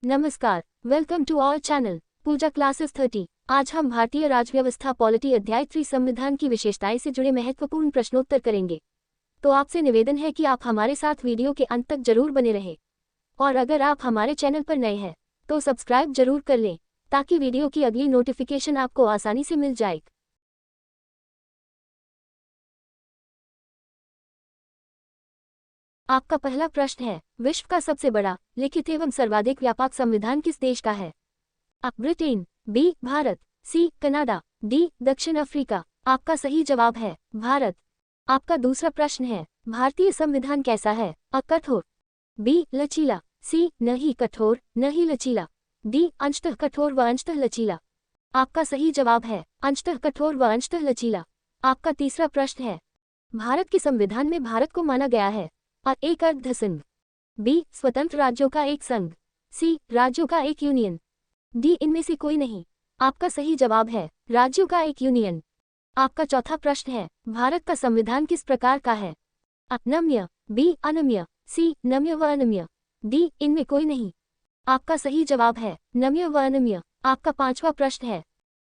नमस्कार, welcome to our channel Pooja classes 30। आज हम भारतीय राजव्यवस्था पॉलिटी अध्याय 3 संविधान की विशेषताएं से जुड़े महत्वपूर्ण प्रश्नोत्तर करेंगे। तो आपसे निवेदन है कि आप हमारे साथ वीडियो के अंत तक जरूर बने रहें। और अगर आप हमारे चैनल पर नए हैं तो सब्सक्राइब जरूर कर लें ताकि वीडियो की अगली नोटिफिकेशन आपको आसानी से मिल जाए। आपका पहला प्रश्न है, विश्व का सबसे बड़ा लिखित एवं सर्वाधिक व्यापक संविधान किस देश का है? आप Britain, B Bharat, C Canada, D दक्षिण अफ्रीका। आपका सही जवाब है भारत। आपका दूसरा प्रश्न है, भारतीय संविधान कैसा है? अ कठोर, बी लचीला, सी नहीं कठोर नहीं लचीला, डी अंशतः कठोर व अंशतः लचीला। आपका सही जवाब है अंशतः कठोर व अंशतः लचीला। आपका तीसरा प्रश्न है, भारत के संविधान में भारत को माना गया है? अ एक अर्ध संघ, बी स्वतंत्र राज्यों का एक संघ, सी राज्यों का एक यूनियन, डी इनमें से कोई नहीं। आपका सही जवाब है राज्यों का एक यूनियन। आपका चौथा प्रश्न है, भारत का संविधान किस प्रकार का है? अ नम्य, बी अनम्य, सी नम्य व अनम्य, डी इनमें कोई नहीं। आपका सही जवाब है नम्य व अनम्य। आपका पांचवा प्रश्न है,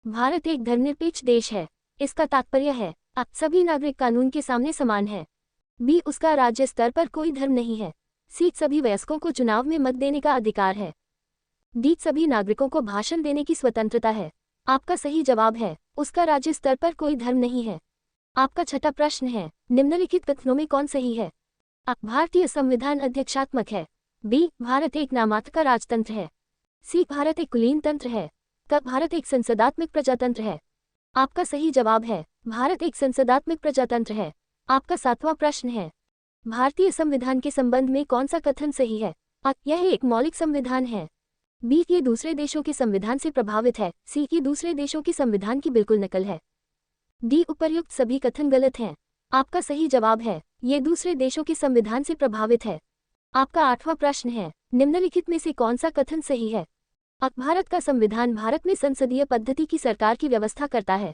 भारत एक धर्मनिरपेक्ष देश है, इसका तात्पर्य है अ सभी नागरिक कानून के सामने समान है, बी उसका राज्य स्तर पर कोई धर्म नहीं है, सी सभी वयस्कों को चुनाव में मत देने का अधिकार है, डी सभी नागरिकों को भाषण देने की स्वतंत्रता है। आपका सही जवाब है उसका राज्य स्तर पर कोई धर्म नहीं है। आपका छठा प्रश्न है, निम्नलिखित कथनों में कौन सही है? अ भारतीय संविधान अध्यक्षात्मक है, बी भारत एक नामात्र का राजतंत्र है, सी भारत एक कुलीन तंत्र है, क भारत एक संसदात्मक प्रजातंत्र है। आपका सही जवाब है भारत एक संसदात्मक प्रजातंत्र है। आपका सातवां प्रश्न है, भारतीय संविधान के संबंध में कौन सा कथन सही है? अ यह एक मौलिक संविधान है, बी ये दूसरे देशों के संविधान से प्रभावित है, सी ये दूसरे देशों के संविधान की बिल्कुल नकल है, डी उपर्युक्त सभी कथन गलत हैं। आपका सही जवाब है ये दूसरे देशों के संविधान से प्रभावित है। आपका आठवां प्रश्न है, निम्नलिखित में से कौन सा कथन सही है? अ भारत का संविधान भारत में संसदीय पद्धति की सरकार की व्यवस्था करता है,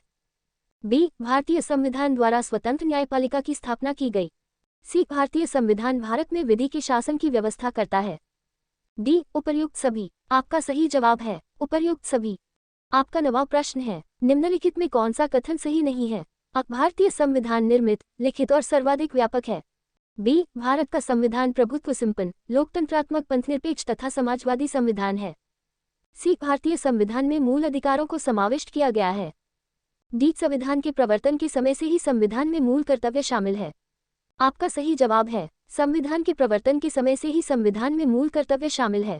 बी भारतीय संविधान द्वारा स्वतंत्र न्यायपालिका की स्थापना की गई, सी भारतीय संविधान भारत में विधि के शासन की व्यवस्था करता है, डी उपर्युक्त सभी। आपका सही जवाब है उपर्युक्त सभी। आपका नवां प्रश्न है, निम्नलिखित में कौन सा कथन सही नहीं है? अ भारतीय संविधान निर्मित, लिखित और सर्वाधिक व्यापक है, बी भारत का संविधान प्रभुत्व संपन्न, लोकतंत्रात्मक पंथनिरपेक्ष तथा समाजवादी संविधान है, सी भारतीय संविधान में मूल अधिकारों को समाविष्ट किया गया है, डी संविधान के प्रवर्तन के समय से ही संविधान में मूल कर्तव्य शामिल है। आपका सही जवाब है संविधान के प्रवर्तन के समय से ही संविधान में मूल कर्तव्य शामिल है।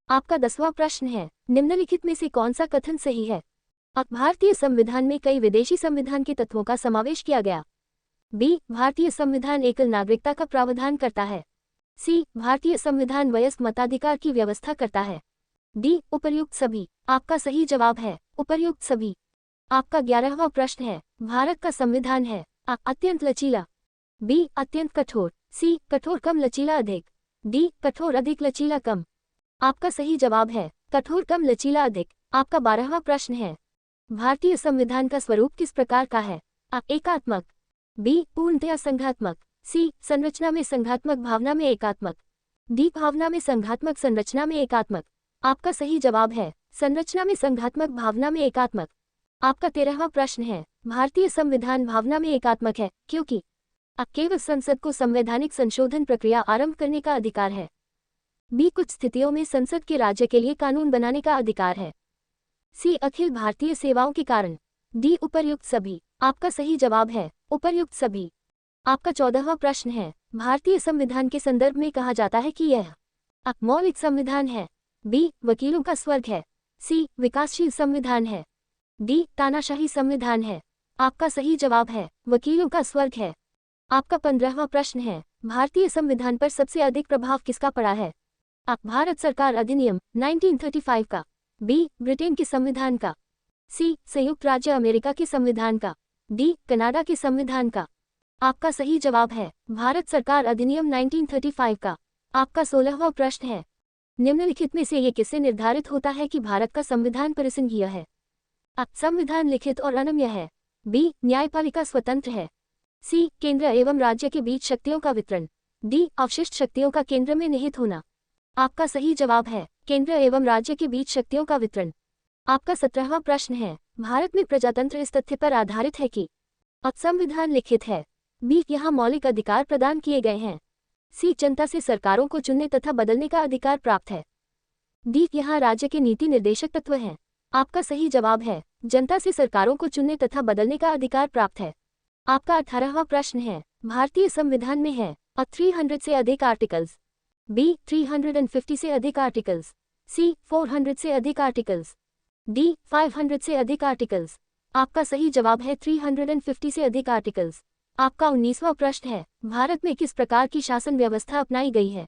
आपका 10वां प्रश्न है, निम्नलिखित में से कौन सा कथन सही है? अ भारतीय संविधान में कई विदेशी संविधान के तत्वों का समावेश किया गया, बी भारतीय संविधान एकल नागरिकता का प्रावधान करता है, सी भारतीय संविधान वयस्क मताधिकार की व्यवस्था करता है, डी उपर्युक्त सभी। आपका सही जवाब है उपर्युक्त सभी। आपका 11वां प्रश्न है, भारत का संविधान है अ अत्यंत लचीला, बी अत्यंत कठोर, सी कठोर कम लचीला अधिक, डी कठोर अधिक लचीला कम। आपका सही जवाब है कठोर कम लचीला अधिक। आपका 12वां प्रश्न है, भारतीय संविधान का स्वरूप किस प्रकार का है? अ एकात्मक, बी पूर्णतया संघात्मक, सी संरचना में संघात्मक भावना में एकात्मक, डी भावना में संघात्मक संरचना में एकात्मक। आपका सही जवाब है संरचना में संघात्मक भावना में एकात्मक। आपका 13वां प्रश्न है, भारतीय संविधान भावना में एकात्मक है क्योंकि अ केवल संसद को संवैधानिक संशोधन प्रक्रिया आरंभ करने का अधिकार है, बी कुछ स्थितियों में संसद के राज्य के लिए कानून बनाने का अधिकार है, सी अखिल भारतीय सेवाओं के कारण, डी उपर्युक्त सभी। आपका सही जवाब है उपर्युक्त सभी। आपका 14वां प्रश्न है, भारतीय संविधान के संदर्भ में कहा जाता है कि यह अ मौलिक संविधान है, बी वकीलों का स्वर्ग है, सी विकासशील संविधान है, डी तानाशाही संविधान है। आपका सही जवाब है वकीलों का स्वर्ग है। आपका 15वां प्रश्न है, भारतीय संविधान पर सबसे अधिक प्रभाव किसका पड़ा है? अ भारत सरकार अधिनियम 1935 का, बी ब्रिटेन के संविधान का, सी संयुक्त राज्य अमेरिका के संविधान का, डी कनाडा के संविधान का। आपका सही जवाब है भारत सरकार अधिनियम 1935 का। आपका 16वां प्रश्न है, निम्नलिखित में से ये किससे निर्धारित होता है कि भारत का संविधान परिसंघीय है? अ संविधान लिखित और अनम्य है, बी न्यायपालिका स्वतंत्र है, सी केंद्र एवं राज्य के बीच शक्तियों का वितरण, डी अवशिष्ट शक्तियों का केंद्र में निहित होना। आपका सही जवाब है केंद्र एवं राज्य के बीच शक्तियों का वितरण। आपका 17वां प्रश्न है, भारत में प्रजातंत्र इस तथ्य पर आधारित है कि संविधान लिखित है। बी, यहाँ मौलिक अधिकार प्रदान किए गए हैं। सी, जनता से सरकारों को चुनने तथा बदलने का अधिकार प्राप्त है। डी, यहाँ राज्य के नीति निर्देशक तत्व हैं। आपका सही जवाब है जनता से सरकारों को चुनने तथा बदलने का अधिकार प्राप्त है। आपका 18वां प्रश्न है, भारतीय संविधान में है 300 से अधिक आर्टिकल्स। बी, 350 से अधिक आर्टिकल्स। सी, 400 से अधिक आर्टिकल्स। डी, 500 से अधिक आर्टिकल्स। आपका सही जवाब है 350 से अधिक आर्टिकल्स। आपका 19वां प्रश्न है, भारत में किस प्रकार की शासन व्यवस्था अपनाई गई है?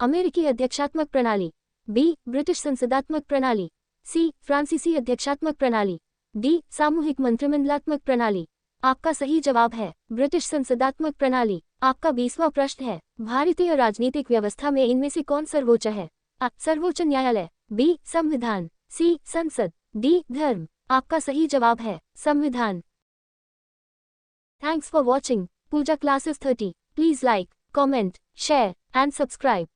अमेरिकी अध्यक्षात्मक प्रणाली। बी, ब्रिटिश संसदात्मक प्रणाली। सी, फ्रांसीसी अध्यक्षात्मक प्रणाली। डी, सामूहिक मंत्रिमंडलात्मक प्रणाली। आपका सही जवाब है ब्रिटिश संसदात्मक प्रणाली। आपका 20वां प्रश्न है, भारतीय राजनीतिक व्यवस्था में इनमें से कौन सर्वोच्च है? सर्वोच्च न्यायालय। बी, संविधान। सी, संसद। डी, धर्म। आपका सही जवाब है संविधान। Thanks for watching Pooja classes 30। Please like, comment, share and subscribe.